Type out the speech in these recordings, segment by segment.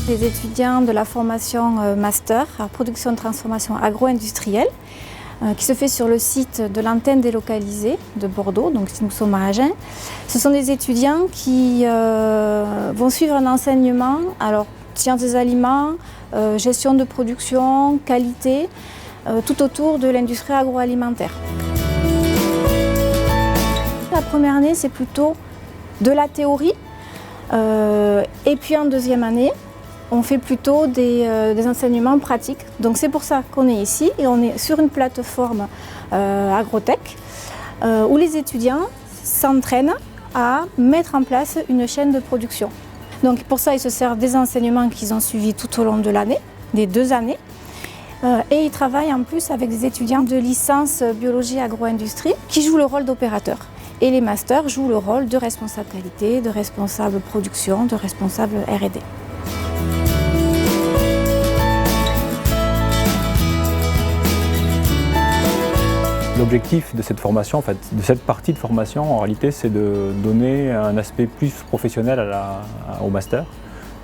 Les étudiants de la formation Master à Production de Transformation Agro-Industrielle qui se fait sur le site de l'antenne délocalisée de Bordeaux, donc nous sommes à Agen. Ce sont des étudiants qui vont suivre un enseignement, alors sciences des aliments, gestion de production, qualité, tout autour de l'industrie agroalimentaire. La première année, c'est plutôt de la théorie, et puis en deuxième année, on fait plutôt des enseignements pratiques. Donc c'est pour ça qu'on est ici et on est sur une plateforme agrotech où les étudiants s'entraînent à mettre en place une chaîne de production. Donc pour ça, ils se servent des enseignements qu'ils ont suivis tout au long de l'année, des 2 années. Et ils travaillent en plus avec des étudiants de licence biologie agro-industrie qui jouent le rôle d'opérateurs. Et les masters jouent le rôle de responsable qualité, de responsable production, de responsable R&D. L'objectif de cette formation, en fait, de cette partie de formation, en réalité, c'est de donner un aspect plus professionnel au master.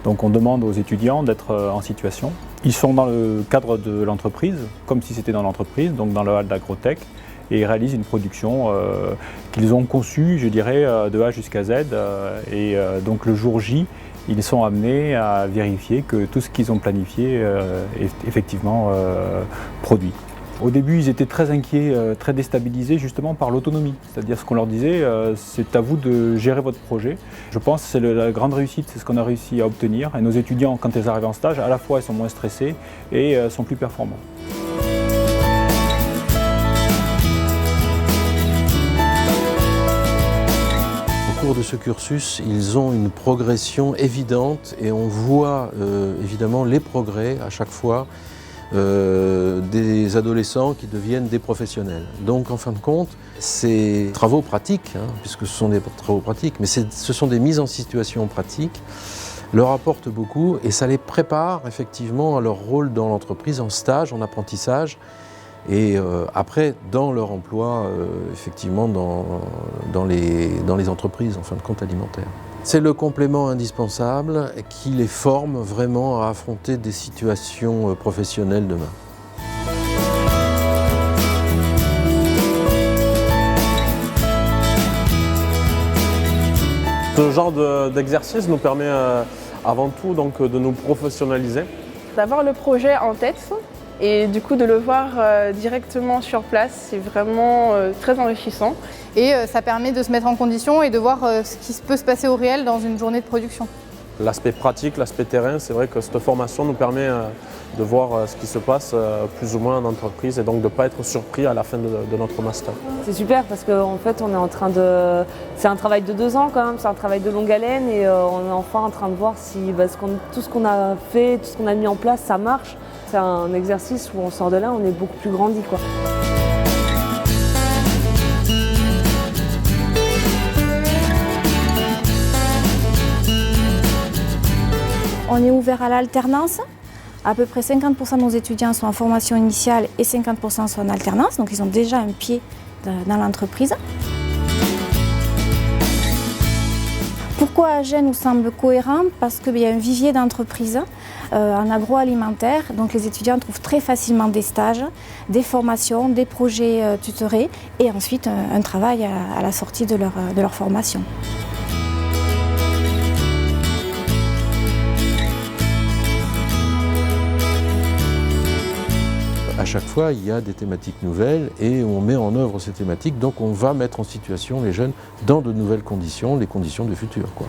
Donc on demande aux étudiants d'être en situation. Ils sont dans le cadre de l'entreprise, comme si c'était dans l'entreprise, donc dans le hall d'agrotech, et ils réalisent une production qu'ils ont conçue, je dirais, de A jusqu'à Z. Donc le jour J, ils sont amenés à vérifier que tout ce qu'ils ont planifié est effectivement produit. Au début, ils étaient très inquiets, très déstabilisés justement par l'autonomie. C'est-à-dire ce qu'on leur disait, c'est à vous de gérer votre projet. Je pense que c'est la grande réussite, c'est ce qu'on a réussi à obtenir. Et nos étudiants, quand ils arrivent en stage, à la fois ils sont moins stressés et sont plus performants. Au cours de ce cursus, ils ont une progression évidente et on voit évidemment les progrès à chaque fois. Des adolescents qui deviennent des professionnels. Donc en fin de compte, ces travaux pratiques, puisque ce sont des travaux pratiques, mais ce sont des mises en situation pratiques, leur apportent beaucoup et ça les prépare effectivement à leur rôle dans l'entreprise, en stage, en apprentissage et après dans leur emploi effectivement dans les entreprises en fin de compte alimentaires. C'est le complément indispensable qui les forme vraiment à affronter des situations professionnelles demain. Ce genre d'exercice nous permet avant tout donc, de nous professionnaliser. D'avoir le projet en tête et du coup de le voir directement sur place, c'est vraiment très enrichissant. Et ça permet de se mettre en condition et de voir ce qui peut se passer au réel dans une journée de production. L'aspect pratique, l'aspect terrain, c'est vrai que cette formation nous permet de voir ce qui se passe plus ou moins en entreprise et donc de ne pas être surpris à la fin de notre master. C'est super parce qu'en fait on est en train de... C'est un travail de 2 ans quand même, c'est un travail de longue haleine et on est enfin en train de voir si tout ce qu'on a fait, tout ce qu'on a mis en place, ça marche. C'est un exercice où on sort de là, on est beaucoup plus grandi, quoi. On est ouvert à l'alternance. À peu près 50% de nos étudiants sont en formation initiale et 50% sont en alternance, donc ils ont déjà un pied dans l'entreprise. Pourquoi Agen nous semble cohérent? Parce qu'il y a un vivier d'entreprises en agroalimentaire, donc les étudiants trouvent très facilement des stages, des formations, des projets tutorés et ensuite un travail à la sortie de leur formation. À chaque fois, il y a des thématiques nouvelles et on met en œuvre ces thématiques. Donc on va mettre en situation les jeunes dans de nouvelles conditions, les conditions du futur, quoi.